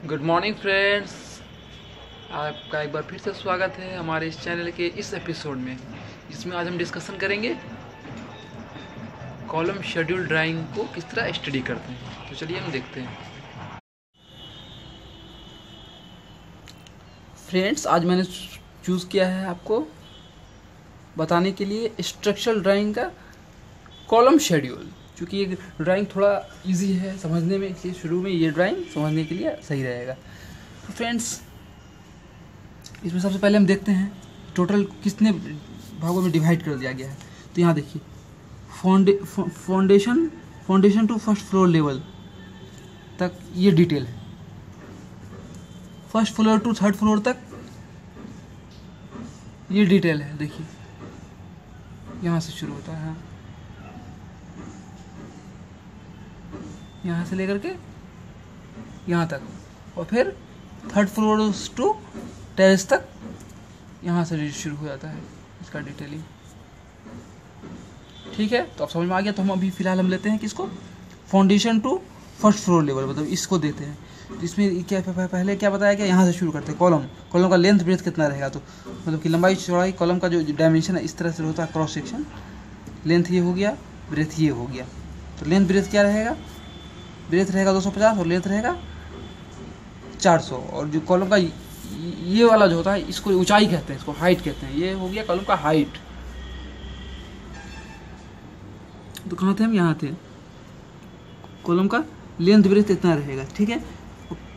Good morning friends, आपका एक बार फिर से स्वागत है हमारे इस चैनल के इस एपिसोड में, जिसमें आज हम डिस्कशन करेंगे कॉलम शेड्यूल ड्राइंग को किस तरह स्टडी करते हैं। तो चलिए हम देखते हैं। फ्रेंड्स, आज मैंने चूज़ किया है आपको बताने के लिए स्ट्रक्चरल ड्राइंग का कॉलम शेड्यूल, क्योंकि ये ड्राइंग थोड़ा इजी है समझने में, इसलिए शुरू में ये ड्राइंग समझने के लिए सही रहेगा। तो फ्रेंड्स, इसमें सबसे पहले हम देखते हैं टोटल कितने भागों में डिवाइड कर दिया गया है। तो यहाँ देखिए, foundation to first floor level तक ये डिटेल है। First floor to third floor तक ये डिटेल है। देखिए, यहाँ से शुरू होता है, यहाँ से लेकर के यहाँ तक, और फिर थर्ड फ्लोर टू टेरेस तक यहाँ से शुरू हो जाता है इसका डिटेलिंग। ठीक है, तो अब समझ में आ गया। तो हम अभी फ़िलहाल हम लेते हैं किसको, foundation to first floor level, मतलब इसको देते हैं। तो इसमें क्या पहले क्या बताया गया, यहाँ से शुरू करते हैं। कॉलम का लेंथ ब्रेथ कितना रहेगा, तो मतलब कि लंबाई चौड़ाई कॉलम का जो डायमेंशन है इस तरह से होता है, क्रॉस सेक्शन। लेंथ ये हो गया, ब्रेथ ये हो गया। तो लेंथ ब्रेथ क्या रहेगा, ब्रेथ रहेगा 250 और लेंथ रहेगा 400। और जो कॉलम का ये वाला जो होता है इसको ऊंचाई कहते हैं, इसको हाइट कहते हैं। ये हो गया कॉलम का हाइट। तो कहाँ थे हम, यहाँ थे। कॉलम का लेंथ ब्रेथ इतना रहेगा। ठीक है,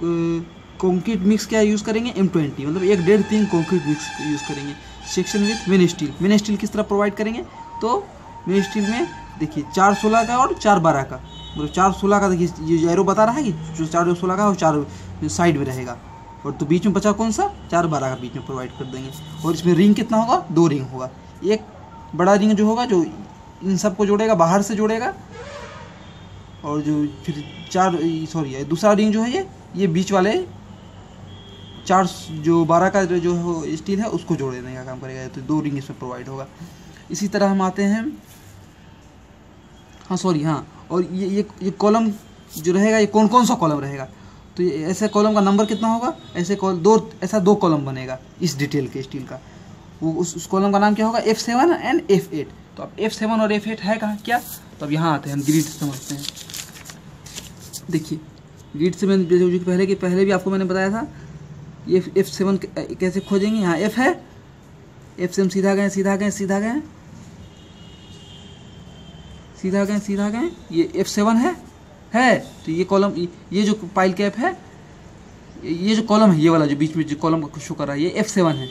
कंक्रीट मिक्स क्या यूज़ करेंगे, M20, मतलब 1.5-3 कंक्रीट मिक्स यूज़ करेंगे। सेक्शन विथ मेन स्टील किस तरह प्रोवाइड करेंगे, तो मेन स्टील में देखिए 416 का और 412 का, मतलब 416 का देखिए ये एरो बता रहा है कि जो 416 का और 4 साइड में रहेगा, और तो बीच में बचा कौन सा, 412 का बीच में प्रोवाइड कर देंगे। और इसमें रिंग कितना होगा, 2 रिंग होगा। एक बड़ा रिंग जो होगा जो इन सबको जोड़ेगा, बाहर से जोड़ेगा, और जो फिर दूसरा रिंग जो है ये बीच वाले 412 का जो स्टील है उसको जोड़ देने का काम करेगा। तो 2 रिंग इसमें प्रोवाइड होगा। इसी तरह हम आते हैं, और ये कॉलम जो रहेगा, ये कौन सा कॉलम रहेगा, तो ये ऐसे कॉलम का नंबर कितना होगा, ऐसा दो कॉलम बनेगा इस डिटेल के स्टील का। वो उस कॉलम का नाम क्या होगा, F7 एंड F8। तो अब F7 और F8 है कहाँ क्या, तो अब यहाँ आते हैं, हम ग्रिड समझते हैं। देखिए, ग्रिड से मैंने जो पहले भी आपको मैंने बताया था, ये F7 कैसे खोजेंगे। यहाँ F है, F से हम सीधा गए, ये F7 है। तो ये कॉलम, ये जो पाइल कैप है, ये जो कॉलम है, ये वाला जो बीच में जो कॉलम को शो कर रहा है, ये F7 है।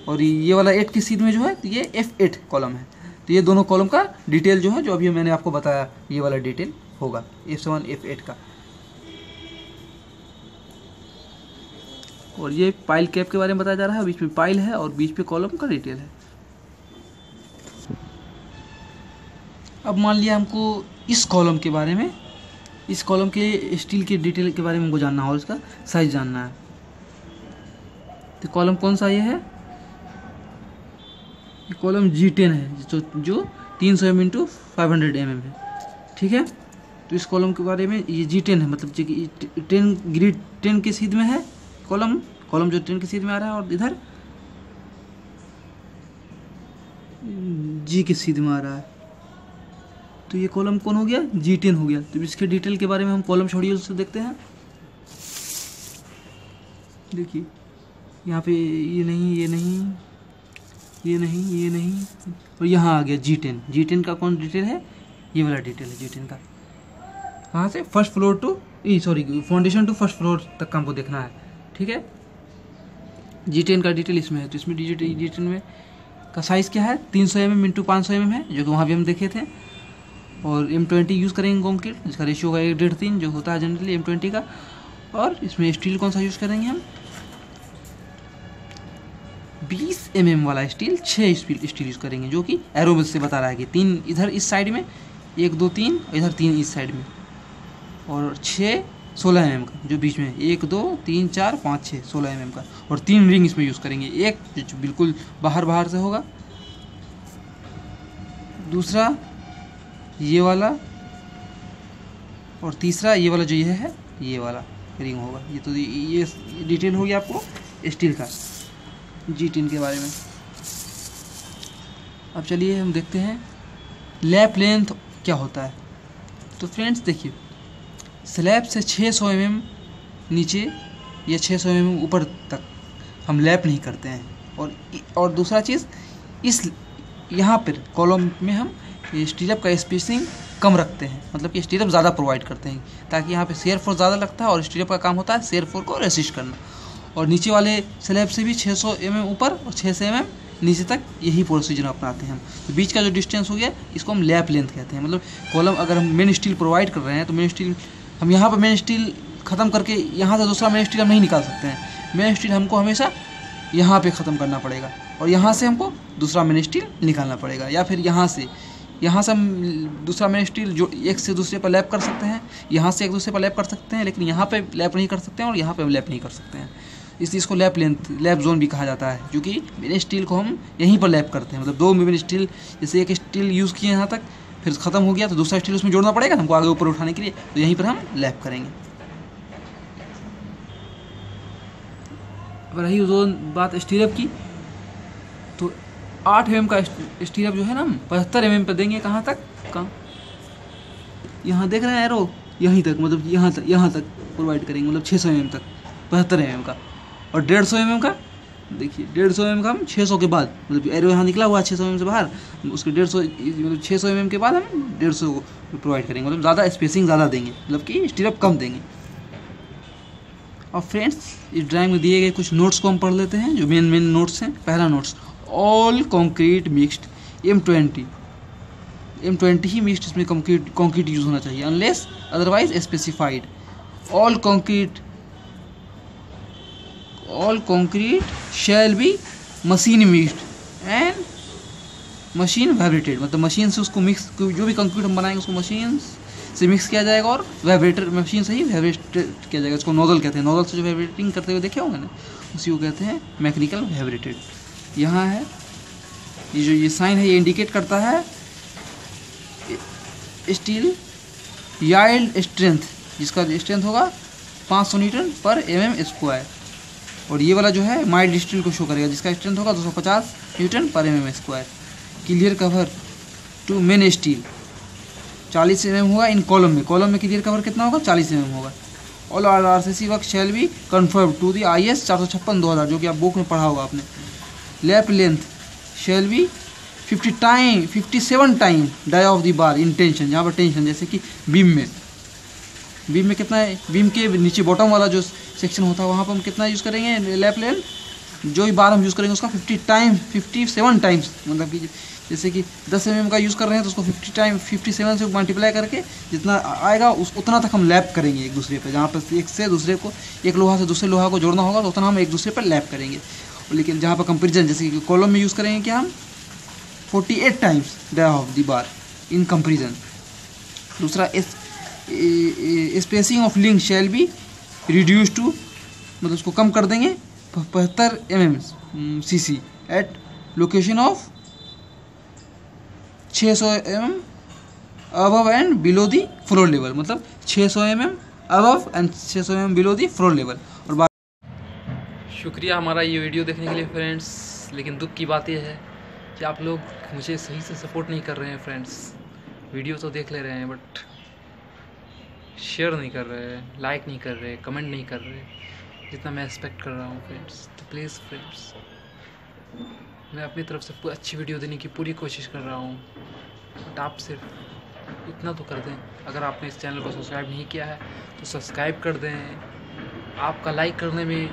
और ये वाला 8 की सीध में जो है, तो ये F8 कॉलम है। तो ये दोनों कॉलम का डिटेल जो है, जो अभी मैंने आपको बताया, ये वाला डिटेल होगा F7 F8 का। और ये पाइल कैप के बारे में बताया जा रहा है, बीच में पाइल है और बीच में कॉलम का डिटेल है। अब मान लिया हमको इस कॉलम के बारे में, इस कॉलम के स्टील के डिटेल के बारे में हमको जानना है और इसका साइज जानना है। तो कॉलम कौन सा ये है, ये कॉलम G10 है, जो 300 mm × 500 mm है। ठीक है, तो इस कॉलम के बारे में, ये G10 है, मतलब ग्रिड 10 के सीध में है कॉलम जो 10 के सीध में आ रहा है, और इधर G के सीध में आ रहा है। तो ये कॉलम कौन हो गया, G10 हो गया। तो इसके डिटेल के बारे में हम कॉलम शेड्यूल से देखते हैं। देखिए, यहाँ पे ये नहीं, और यहाँ आ गया G10 का कौन डिटेल है, ये वाला डिटेल है G10 का। कहाँ से, फाउंडेशन टू फर्स्ट फ्लोर तक का हमको देखना है। ठीक है, G10 का डिटेल इसमें है। तो इसमें G10 में का साइज़ क्या है, 300 mm × 500 mm है, जो कि वहाँ भी हम देखे थे। और M20 यूज़ करेंगे कंक्रीट, जिसका रेशियो होगा 1.5-3, जो होता है जनरली M20 का। और इसमें स्टील कौन सा यूज़ करेंगे हम, 20 mm वाला स्टील, 6 स्टील यूज़ करेंगे, जो कि एरो में से बता रहा है कि 3 इधर इस साइड में, 1 2 3, इधर 3 इस साइड में, और 6 16 mm का, जो बीच में 1 2 3 4 5 6 16 mm का। और 3 रिंग इसमें यूज़ करेंगे, एक जो बिल्कुल बाहर से होगा, दूसरा ये वाला, और तीसरा ये वाला जो ये है, ये वाला। रिंग होगा। ये तो ये डिटेल हो गया आपको स्टील का G10 के बारे में। अब चलिए हम देखते हैं लैप लेंथ क्या होता है। तो फ्रेंड्स देखिए, स्लैब से 600 mm नीचे या 600 mm ऊपर तक हम लैप नहीं करते हैं। और दूसरा चीज़, इस यहाँ पर कॉलम में हम स्टीरअप का स्पेसिंग कम रखते हैं, मतलब कि स्टीरअप ज़्यादा प्रोवाइड करते हैं, ताकि यहाँ पे शेयर फोर्स ज़्यादा लगता है और स्टीरअप का काम होता है शेयर फोर्स को रेसिस्ट करना। और नीचे वाले स्लैब से भी 600 mm ऊपर और 600 mm नीचे तक यही प्रोसीजर अपनाते हैं हम। तो बीच का जो डिस्टेंस हो गया इसको हम लैप लेंथ कहते हैं। मतलब कॉलम अगर हम मेन स्टील प्रोवाइड कर रहे हैं तो मेन स्टील हम यहाँ पर मेन स्टील ख़त्म करके यहाँ से दूसरा मेन स्टील हम नहीं निकाल सकते हैं। मेन स्टील हमको हमेशा यहाँ पे ख़त्म करना पड़ेगा और यहाँ से हमको दूसरा मेन स्टील निकालना पड़ेगा, या फिर यहाँ से हम दूसरा मेन स्टील जो एक से दूसरे पर लैप कर सकते हैं, यहाँ से एक दूसरे पर लैप कर सकते हैं, लेकिन यहाँ पे लैप नहीं कर सकते हैं और यहाँ पे लैप नहीं कर सकते हैं। इसलिए इसको लैप लेंथ, लैप जोन भी कहा जाता है, क्योंकि मेन स्टील को हम यहीं पर लैप करते हैं। मतलब दो मेन स्टील, जैसे एक स्टील यूज़ किए यहाँ तक, फिर ख़त्म हो गया तो दूसरा स्टील उसमें जोड़ना पड़ेगा हमको आगे ऊपर उठाने के लिए, तो यहीं पर हम लैप करेंगे। अब रही वो बात स्टीरअप की, तो 8 mm का स्टीरअप जो है ना हम 75 mm पर देंगे। कहाँ तक? यहाँ देख रहे हैं एरो, यहीं तक, मतलब यहाँ तक प्रोवाइड करेंगे, मतलब 600 mm तक 75 mm का। और 150 mm का देखिए, 150 mm का हम 600 के बाद, मतलब एरो यहाँ निकला हुआ 600 mm से बाहर, उसके 150 मतलब 600 mm के बाद हम 150 को प्रोवाइड करेंगे, मतलब ज़्यादा स्पेसिंग ज़्यादा देंगे, मतलब कि स्टीरअप कम देंगे। और फ्रेंड्स, इस ड्राइंग में दिए गए कुछ नोट्स को हम पढ़ लेते हैं, जो मेन नोट्स हैं। पहला notes, all concrete mixed M20 ही मिक्स्ड इसमें कंक्रीट यूज़ होना चाहिए, unless otherwise specified. All concrete shall be machine mixed and machine vibrated, मतलब मशीन से उसको मिक्स, जो भी कंक्रीट हम बनाएंगे उसको मशीन से मिक्स किया जाएगा और वाइब्रेटर मशीन से ही वाइब्रेट किया जाएगा। इसको नोजल कहते हैं। नोजल से जो वाइब्रेटिंग करते हुए देखे होंगे ना, उसी को कहते हैं मैकेनिकल वाइब्रेटेड। यहाँ है ये जो ये साइन है, ये इंडिकेट करता है स्टील याइल्ड स्ट्रेंथ, जिसका स्ट्रेंथ होगा 500 न्यूटन पर mm²। और ये वाला जो है माइल्ड स्टील को शो करेगा, जिसका स्ट्रेंथ होगा 250 न्यूटन पर mm²। Clear cover to main steel 40 mm होगा इन कॉलम में क्लियर कवर कितना होगा? 40 mm होगा। All RCC work shall be confirm to the IS 456/2000, जो कि आप बुक में पढ़ा होगा आपने। Lap length shall be 57 time dia of the bar in tension, यहाँ पर टेंशन, जैसे कि बीम में कितना है, बीम के नीचे बॉटम वाला जो सेक्शन होता है वहाँ पर हम कितना यूज़ करेंगे लैप लेंथ, जो भी बार हम यूज़ करेंगे उसका 57 टाइम्स, मतलब कि जैसे कि 10 mm का यूज़ कर रहे हैं तो उसको 57 से मल्टीप्लाई करके जितना आएगा उतना तक हम लैप करेंगे एक दूसरे पे। जहाँ पर एक से दूसरे को, एक लोहा से दूसरे लोहा को जोड़ना होगा तो उतना हम एक दूसरे पर लैप करेंगे। लेकिन जहाँ पर कंपेरिजन, जैसे कि कॉलम में यूज़ करेंगे क्या हम 48 times dia of the bar in comparison. दूसरा, spacing of link shall be reduce to, मतलब उसको कम कर देंगे 75 mm CC at location of 600 mm above and below the floor level, मतलब 600 mm above and 600 mm below the floor level. और शुक्रिया हमारा ये वीडियो देखने के लिए फ्रेंड्स, लेकिन दुख की बात यह है कि आप लोग मुझे सही से सपोर्ट नहीं कर रहे हैं फ्रेंड्स। वीडियो तो देख ले रहे हैं बट शेयर नहीं कर रहे हैं, लाइक नहीं कर रहे, कमेंट नहीं कर रहे, जितना मैं एक्सपेक्ट कर रहा हूँ फ्रेंड्स। तो प्लीज़ फ्रेंड्स, मैं अपनी तरफ से अच्छी वीडियो देने की पूरी कोशिश कर रहा हूँ, बट आप सिर्फ इतना तो कर दें। अगर आपने इस चैनल को सब्सक्राइब नहीं किया है तो सब्सक्राइब कर दें। आपका लाइक करने में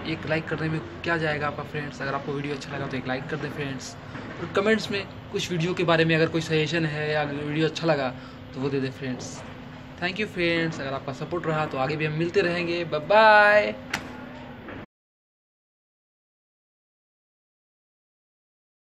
क्या जाएगा आपका फ्रेंड्स। अगर आपको वीडियो अच्छा लगा तो एक लाइक कर दें फ्रेंड्स, और कमेंट्स में कुछ वीडियो के बारे में अगर कोई सजेशन है या वीडियो अच्छा लगा तो वो दे दें फ्रेंड्स। थैंक यू फ्रेंड्स, अगर आपका सपोर्ट रहा तो आगे भी हम मिलते रहेंगे। Bye bye.